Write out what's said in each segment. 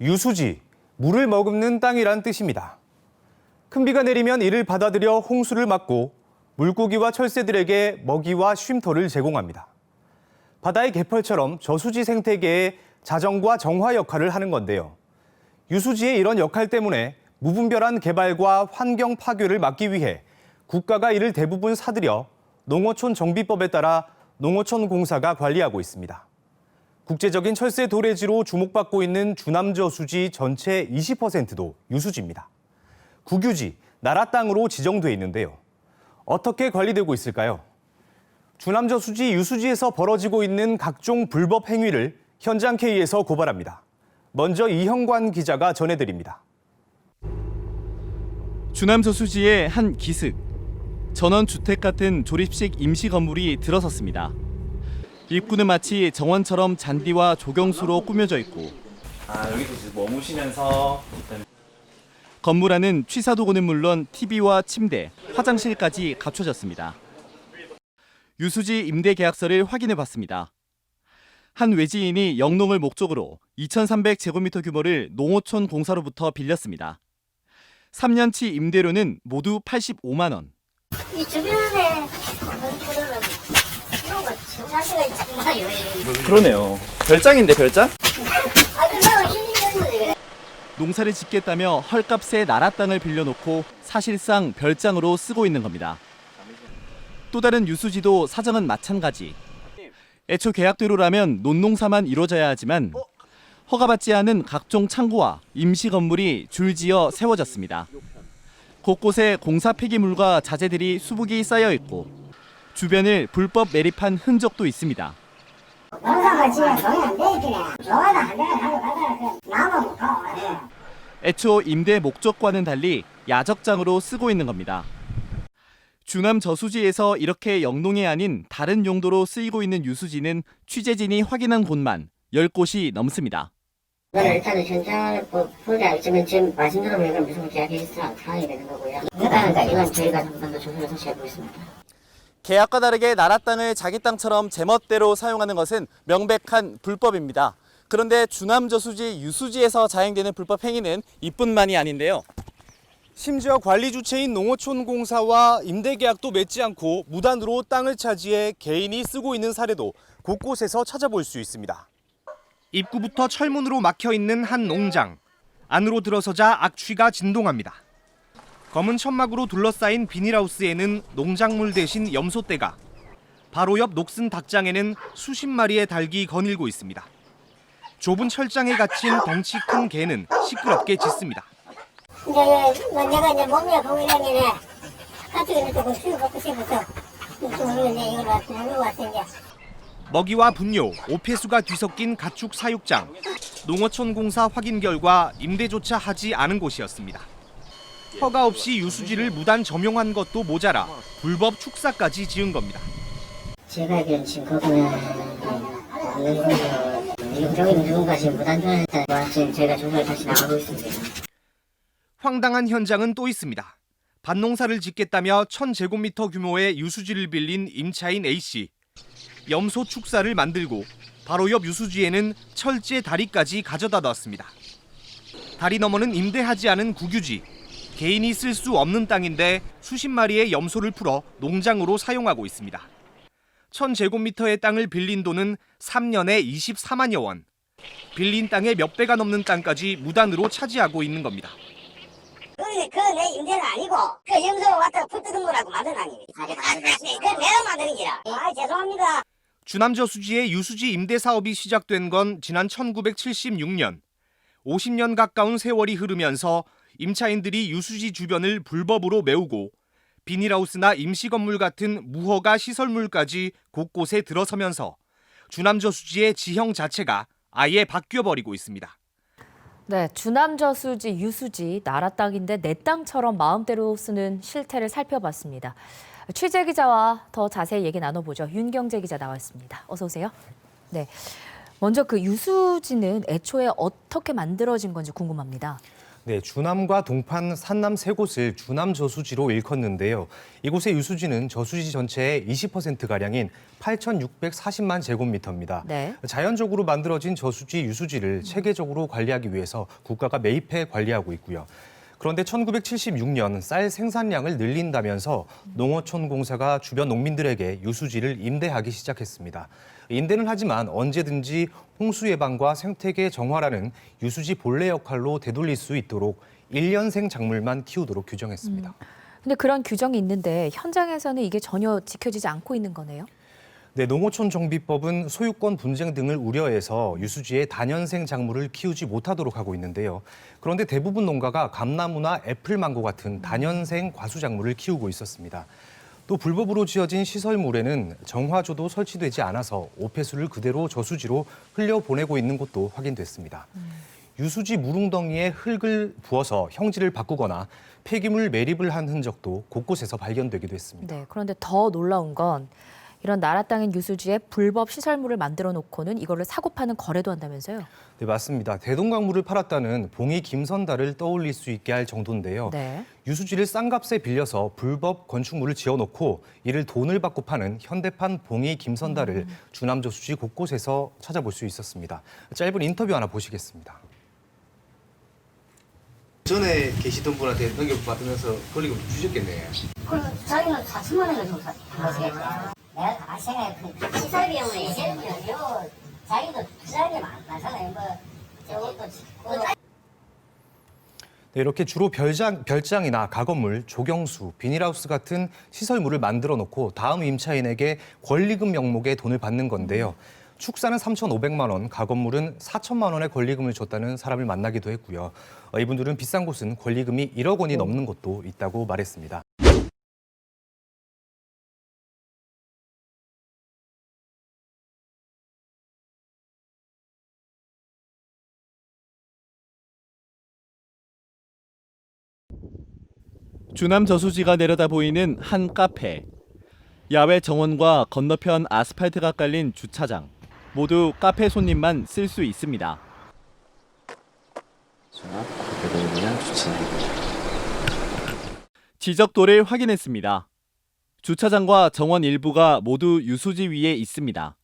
유수지, 물을 머금는 땅이란 뜻입니다. 큰 비가 내리면 이를 받아들여 홍수를 막고 물고기와 철새들에게 먹이와 쉼터를 제공합니다. 바다의 개펄처럼 저수지 생태계의 자정과 정화 역할을 하는 건데요. 유수지의 이런 역할 때문에 무분별한 개발과 환경 파괴를 막기 위해 국가가 이를 대부분 사들여 농어촌 정비법에 따라 농어촌 공사가 관리하고 있습니다. 국제적인 철새 도래지로 주목받고 있는 주남저수지 전체 20%도 유수지입니다. 국유지, 나라 땅으로 지정돼 있는데요. 어떻게 관리되고 있을까요? 주남저수지 유수지에서 벌어지고 있는 각종 불법 행위를 현장 K에서 고발합니다. 먼저 이형관 기자가 전해드립니다. 주남저수지의 한 기슭, 전원주택 같은 조립식 임시 건물이 들어섰습니다. 입구는 마치 정원처럼 잔디와 조경수로 꾸며져 있고 여기서 머무시면서 건물 안은 취사도구는 물론 TV와 침대, 화장실까지 갖춰졌습니다. 유수지 임대 계약서를 확인해 봤습니다. 한 외지인이 영농을 목적으로 2,300제곱미터 규모를 농어촌 공사로부터 빌렸습니다. 3년치 임대료는 모두 85만 원. 이 주변에 자세가 있잖아요. 그러네요. 별장인데 별장? 그냥 힐링되는 거지. 농사를 짓겠다며 헐값에 나라 땅을 빌려놓고 사실상 별장으로 쓰고 있는 겁니다. 또 다른 유수지도 사정은 마찬가지. 애초 계약대로라면 논농사만 이루어져야 하지만 허가받지 않은 각종 창고와 임시 건물이 줄지어 세워졌습니다. 곳곳에 공사 폐기물과 자재들이 수북이 쌓여 있고 주변을 불법 매립한 흔적도 있습니다. 농사가 지면 돈이 안 되겠네. 좋아도 안 되나 가져가다가 나만 못 가고. 애초 임대 목적과는 달리 야적장으로 쓰고 있는 겁니다. 주남 저수지에서 이렇게 영농이 아닌 다른 용도로 쓰이고 있는 유수지는 취재진이 확인한 곳만 10곳이 넘습니다. 일단은 현장을 보게 지금 말씀대로 이건 무슨 계약이 상황이 되는 거고요. 그러니까 이건 저희가 한 번 더 조사를 다시 해보겠습니다. 계약과 다르게 나라 땅을 자기 땅처럼 제멋대로 사용하는 것은 명백한 불법입니다. 그런데 주남저수지 유수지에서 자행되는 불법 행위는 이뿐만이 아닌데요. 심지어 관리 주체인 농어촌공사와 임대계약도 맺지 않고 무단으로 땅을 차지해 개인이 쓰고 있는 사례도 곳곳에서 찾아볼 수 있습니다. 입구부터 철문으로 막혀있는 한 농장. 안으로 들어서자 악취가 진동합니다. 검은 천막으로 둘러싸인 비닐하우스에는 농작물 대신 염소떼가, 바로 옆 녹슨 닭장에는 수십 마리의 닭이 거닐고 있습니다. 좁은 철장에 갇힌 덩치 큰 개는 시끄럽게 짖습니다. 내가 이제 몸에 보고 이러면은 가뜩이는 조금 수유 받고 싶어서 이제 이걸 왔어 이제. 먹이와 분뇨, 오폐수가 뒤섞인 가축 사육장. 농어촌 공사 확인 결과 임대조차 하지 않은 곳이었습니다. 허가 없이 유수지를 무단 점용한 것도 모자라 불법 축사까지 지은 겁니다. 제가 알기로는 지금 거기는 일종의 누군가 지금 무단 조항했다. 지금 저희가 조사를 다시 나가고 있습니다. 황당한 현장은 또 있습니다. 밭농사를 짓겠다며 1,000제곱미터 규모의 유수지를 빌린 임차인 A씨. 염소 축사를 만들고 바로 옆 유수지에는 철제 다리까지 가져다 놨습니다. 다리 너머는 임대하지 않은 국유지. 개인이 쓸 수 없는 땅인데 수십 마리의 염소를 풀어 농장으로 사용하고 있습니다. 1,000제곱미터의 땅을 빌린 돈은 3년에 24만여 원. 빌린 땅의 몇 배가 넘는 땅까지 무단으로 차지하고 있는 겁니다. 그내 임대는 아니고 그 염소가 왔다가 풀 뜯은 거라고 만들어놨니? 그건 내가 만드는 기라. 죄송합니다. 주남저수지의 유수지 임대 사업이 시작된 건 지난 1976년. 50년 가까운 세월이 흐르면서 임차인들이 유수지 주변을 불법으로 메우고 비닐하우스나 임시건물 같은 무허가 시설물까지 곳곳에 들어서면서 주남저수지의 지형 자체가 아예 바뀌어버리고 있습니다. 네, 주남저수지, 유수지, 나라 땅인데 내 땅처럼 마음대로 쓰는 실태를 살펴봤습니다. 취재 기자와 더 자세히 얘기 나눠보죠. 윤경재 기자 나와 있습니다. 어서 오세요. 네, 먼저 그 유수지는 애초에 어떻게 만들어진 건지 궁금합니다. 네, 주남과 동판, 산남 세 곳을 주남저수지로 일컫는데요. 이곳의 유수지는 저수지 전체의 20%가량인 8,640만 제곱미터입니다. 네. 자연적으로 만들어진 저수지 유수지를 체계적으로 관리하기 위해서 국가가 매입해 관리하고 있고요. 그런데 1976년 쌀 생산량을 늘린다면서 농어촌공사가 주변 농민들에게 유수지를 임대하기 시작했습니다. 임대는 하지만 언제든지 홍수 예방과 생태계 정화라는 유수지 본래 역할로 되돌릴 수 있도록 1년생 작물만 키우도록 규정했습니다. 근데 그런 규정이 있는데 현장에서는 이게 전혀 지켜지지 않고 있는 거네요. 네, 농어촌 정비법은 소유권 분쟁 등을 우려해서 유수지에 단연생 작물을 키우지 못하도록 하고 있는데요. 그런데 대부분 농가가 감나무나 애플망고 같은 단연생 과수 작물을 키우고 있었습니다. 또 불법으로 지어진 시설물에는 정화조도 설치되지 않아서 오폐수를 그대로 저수지로 흘려보내고 있는 것도 확인됐습니다. 유수지 물웅덩이에 흙을 부어서 형질을 바꾸거나 폐기물 매립을 한 흔적도 곳곳에서 발견되기도 했습니다. 네, 그런데 더 놀라운 건 이런 나라 땅인 유수지에 불법 시설물을 만들어 놓고는 이거를 사고 파는 거래도 한다면서요? 네, 맞습니다. 대동강물을 팔았다는 봉이 김선달을 떠올릴 수 있게 할 정도인데요. 네. 유수지를 싼 값에 빌려서 불법 건축물을 지어놓고 이를 돈을 받고 파는 현대판 봉이 김선달을 주남저수지 곳곳에서 찾아볼 수 있었습니다. 짧은 인터뷰 하나 보시겠습니다. 전에 계시던 분한테 넘겨받으면서 권리금 주셨겠네. 그럼 자기는 4천만 원을 좀 가져겠죠. 내가 다 생각해. 시설 비용을 얘기해보면 자기도 투자하는 게 많잖아요. 네, 이렇게 주로 별장이나 가건물, 조경수, 비닐하우스 같은 시설물을 만들어 놓고 다음 임차인에게 권리금 명목의 돈을 받는 건데요. 축사는 3,500만 원, 가건물은 4천만 원의 권리금을 줬다는 사람을 만나기도 했고요. 이분들은 비싼 곳은 권리금이 1억 원이 넘는 곳도 있다고 말했습니다. 주남 저수지가 내려다 보이는 한 카페. 야외 정원과 건너편 아스팔트가 깔린 주차장. 모두 카페 손님만 쓸 수 있습니다. 지적도를 확인했습니다. 주차장과 정원 일부가 모두 유수지 위에 있습니다.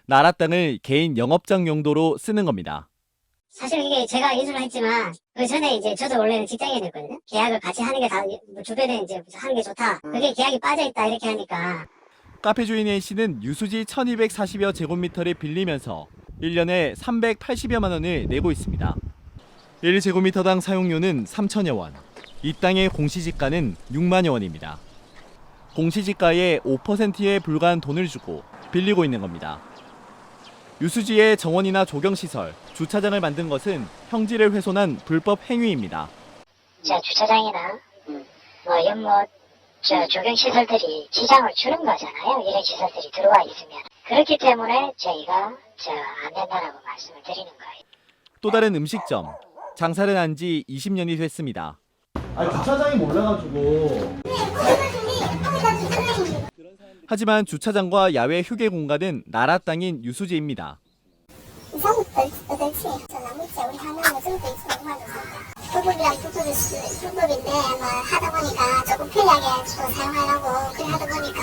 나라 땅을 개인 영업장 용도로 쓰는 겁니다. 사실 이게 제가 인수를 했지만 그 전에 이제 저도 원래는 직장인이었거든요. 계약을 같이 하는 게 다 주변에 이제 하는 게 좋다. 그게 계약이 빠져 있다 이렇게 하니까. 카페 주인 A씨는 유수지 1240여 제곱미터를 빌리면서 1년에 380여만 원을 내고 있습니다. 1제곱미터당 사용료는 3천여 원. 이 땅의 공시지가는 6만여 원입니다. 공시지가의 5%에 불과한 돈을 주고 빌리고 있는 겁니다. 유수지에 정원이나 조경시설, 주차장을 만든 것은 형질을 훼손한 불법 행위입니다. 자, 주차장이나 연못, 조경시설들이 지장을 주는 거잖아요. 이런 시설들이 들어와 있으면. 그렇기 때문에 저희가 안 된다라고 말씀을 드리는 거예요. 또 다른 음식점. 장사를 한 지 20년이 됐습니다. 주차장이 몰라가지고. 하지만 주차장과 야외 휴게 공간은 나라 땅인 유수지입니다. 이상부터 어떨지 나무째 우리 하나는 정도 있으면 도와줬습니다. 불법이란 불법인데 하다 보니까 조금 편리하게 사용하려고 그래 하다 보니까.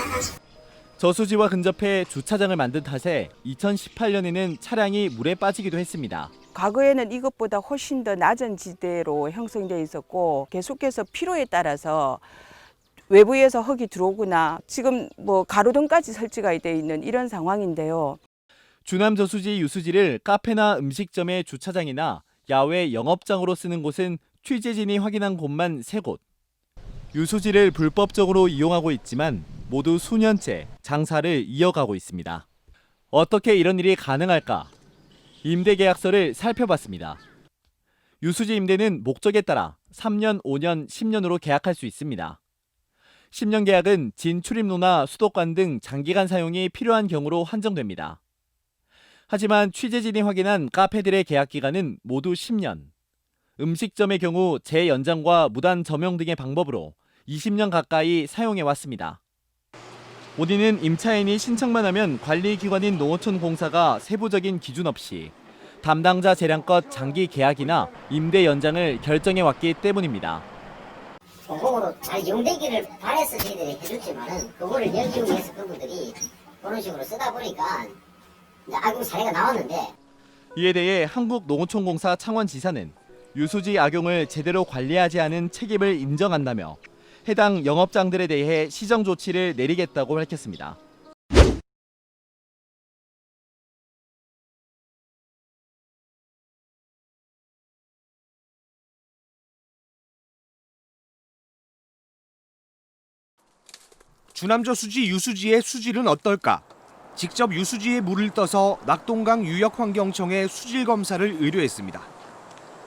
저수지와 근접해 주차장을 만든 탓에 2018년에는 차량이 물에 빠지기도 했습니다. 과거에는 이것보다 훨씬 더 낮은 지대로 형성되어 있었고 계속해서 필요에 따라서 외부에서 흙이 들어오거나 지금 가로등까지 설치가 되어 있는 이런 상황인데요. 주남 저수지 유수지를 카페나 음식점의 주차장이나 야외 영업장으로 쓰는 곳은 취재진이 확인한 곳만 3곳. 유수지를 불법적으로 이용하고 있지만 모두 수년째 장사를 이어가고 있습니다. 어떻게 이런 일이 가능할까? 임대계약서를 살펴봤습니다. 유수지 임대는 목적에 따라 3년, 5년, 10년으로 계약할 수 있습니다. 10년 계약은 진출입로나 수도관 등 장기간 사용이 필요한 경우로 한정됩니다. 하지만 취재진이 확인한 카페들의 계약 기간은 모두 10년. 음식점의 경우 재연장과 무단 점용 등의 방법으로 20년 가까이 사용해왔습니다. 원인은 임차인이 신청만 하면 관리기관인 농어촌공사가 세부적인 기준 없이 담당자 재량껏 장기 계약이나 임대 연장을 결정해 왔기 때문입니다. 공공으로 잘 이용되기를 바라서 저희들이 해줬지만은 그거를 역이용해서 그분들이 그런 식으로 쓰다 보니까 이제 악용 사례가 나왔는데, 이에 대해 한국농어촌공사 창원지사는 유수지 악용을 제대로 관리하지 않은 책임을 인정한다며 해당 영업장들에 대해 시정 조치를 내리겠다고 밝혔습니다. 주남저수지 유수지의 수질은 어떨까? 직접 유수지에 물을 떠서 낙동강 유역환경청에 수질 검사를 의뢰했습니다.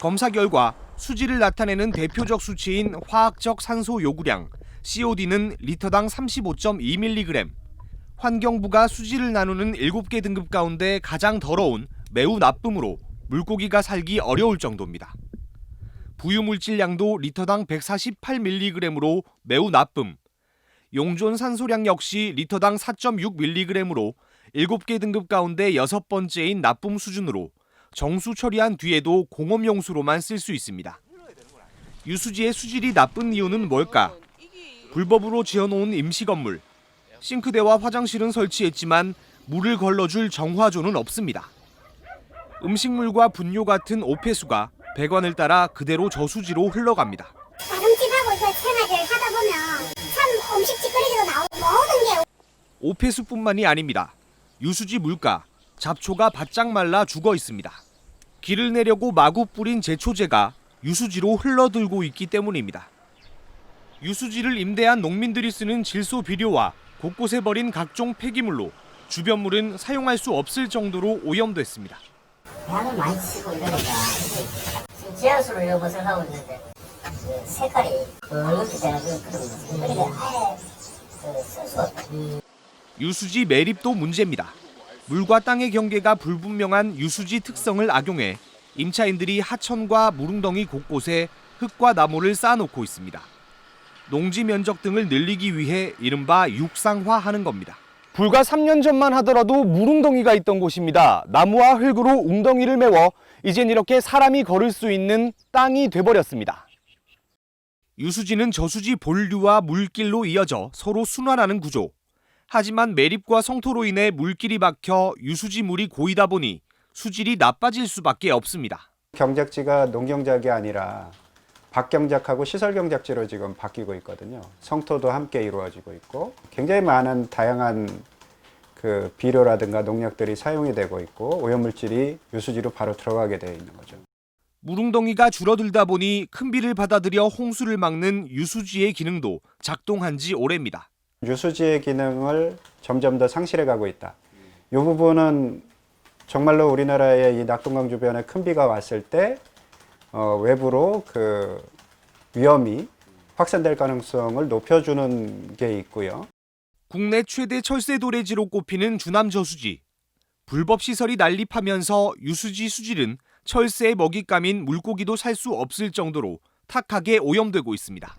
검사 결과 수질을 나타내는 대표적 수치인 화학적 산소 요구량 COD는 리터당 35.2mg, 환경부가 수질을 나누는 7개 등급 가운데 가장 더러운 매우 나쁨으로 물고기가 살기 어려울 정도입니다. 부유물질량도 리터당 148mg으로 매우 나쁨, 용존 산소량 역시 리터당 4.6mg으로 7개 등급 가운데 6번째인 나쁨 수준으로 정수 처리한 뒤에도 공업용수로만 쓸 수 있습니다. 유수지의 수질이 나쁜 이유는 뭘까? 불법으로 지어놓은 임시 건물, 싱크대와 화장실은 설치했지만 물을 걸러줄 정화조는 없습니다. 음식물과 분뇨 같은 오폐수가 배관을 따라 그대로 저수지로 흘러갑니다. 가정집하고 이거 생활을 하다 보면 참 음식 찌꺼기도 나오고 모든 게. 오폐수뿐만이 아닙니다. 유수지 물가, 잡초가 바짝 말라 죽어 있습니다. 길을 내려고 마구 뿌린 제초제가 유수지로 흘러들고 있기 때문입니다. 유수지를 임대한 농민들이 쓰는 질소 비료와 곳곳에 버린 각종 폐기물로 주변 물은 사용할 수 없을 정도로 오염됐습니다. 양을 많이 쓰고 이러니까 지금 지하수로 이런 것을 하고 있는데 그 색깔이 그렇게 되는 그러니까 쓸 수가 없어요. 유수지 매립도 문제입니다. 물과 땅의 경계가 불분명한 유수지 특성을 악용해 임차인들이 하천과 물웅덩이 곳곳에 흙과 나무를 쌓아놓고 있습니다. 농지 면적 등을 늘리기 위해 이른바 육상화하는 겁니다. 불과 3년 전만 하더라도 물웅덩이가 있던 곳입니다. 나무와 흙으로 웅덩이를 메워 이젠 이렇게 사람이 걸을 수 있는 땅이 돼버렸습니다. 유수지는 저수지 본류와 물길로 이어져 서로 순환하는 구조. 하지만 매립과 성토로 인해 물길이 막혀 유수지 물이 고이다 보니 수질이 나빠질 수밖에 없습니다. 경작지가 농경작이 아니라 박경작하고 시설경작지로 지금 바뀌고 있거든요. 성토도 함께 이루어지고 있고 굉장히 많은 다양한 그 비료라든가 농약들이 사용이 되고 있고 오염물질이 유수지로 바로 들어가게 되어 있는 거죠. 물웅덩이가 줄어들다 보니 큰 비를 받아들여 홍수를 막는 유수지의 기능도 작동한 지 오래입니다. 유수지의 기능을 점점 더 상실해 가고 있다. 이 부분은 정말로 우리나라의 이 낙동강 주변에 큰 비가 왔을 때 외부로 그 위험이 확산될 가능성을 높여주는 게 있고요. 국내 최대 철새 도래지로 꼽히는 주남저수지. 불법 시설이 난립하면서 유수지 수질은 철새의 먹잇감인 물고기도 살 수 없을 정도로 탁하게 오염되고 있습니다.